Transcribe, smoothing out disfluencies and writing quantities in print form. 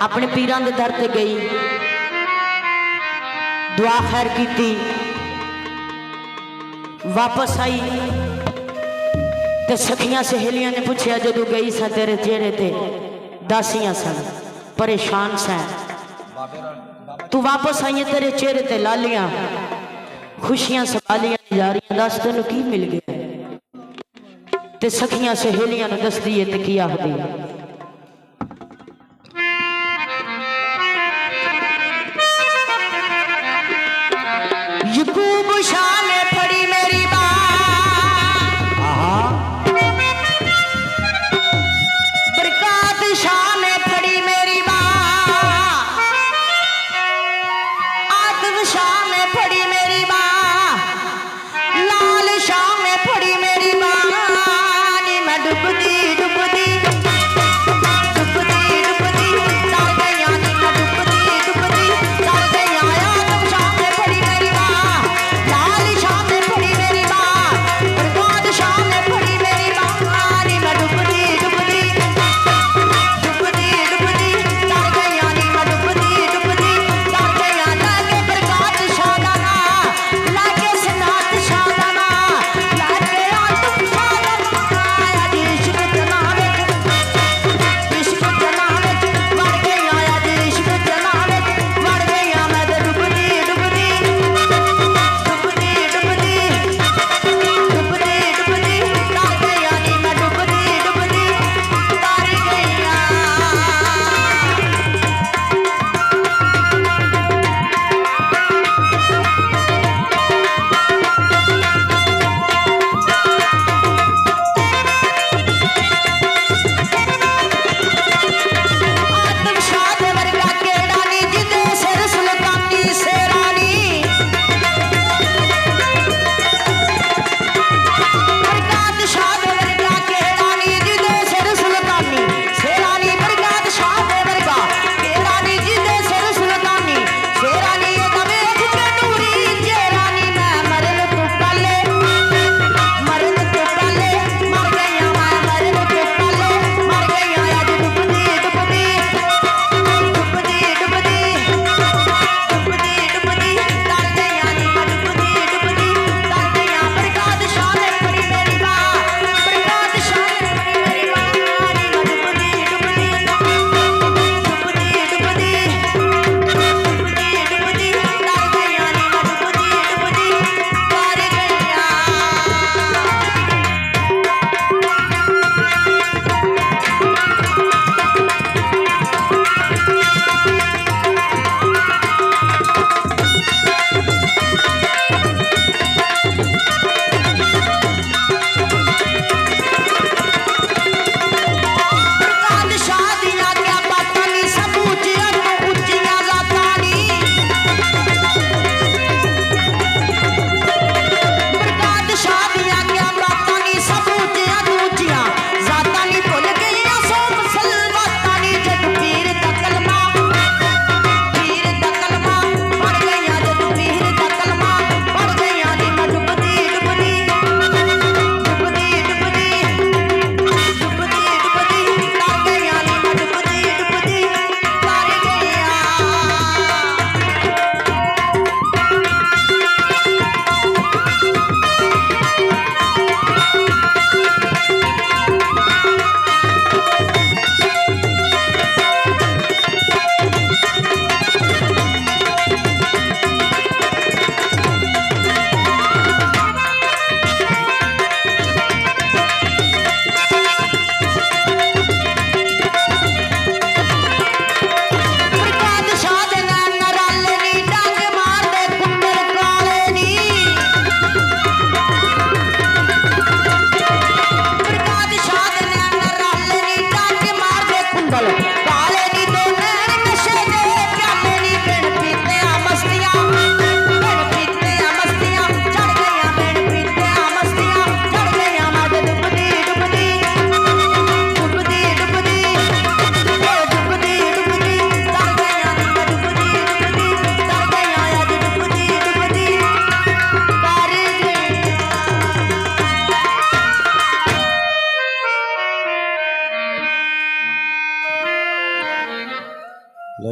अपने पीरां दे दर ते गई, दुआ खैर की, वापस आई ते सखियां सहेलियां ने पूछया जदों गई सा तेरे चेहरे ते दासियां सन परेशान सन, तू वापस आई तेरे चेहरे ते लालियां खुशियां सवालियां जा रही, दस तेन की मिल गया? ते सखियां सहेलियां ने दस दी ते की आखदी? यकूब शाह ने फड़ी मेरी बात, बरकत शाह ने फड़ी मेरी बात, आतिफ शाह ने फड़ी मेरी बात, लाल शाह ने फड़ी मेरी बात, नी मैं डुबदी डुबदी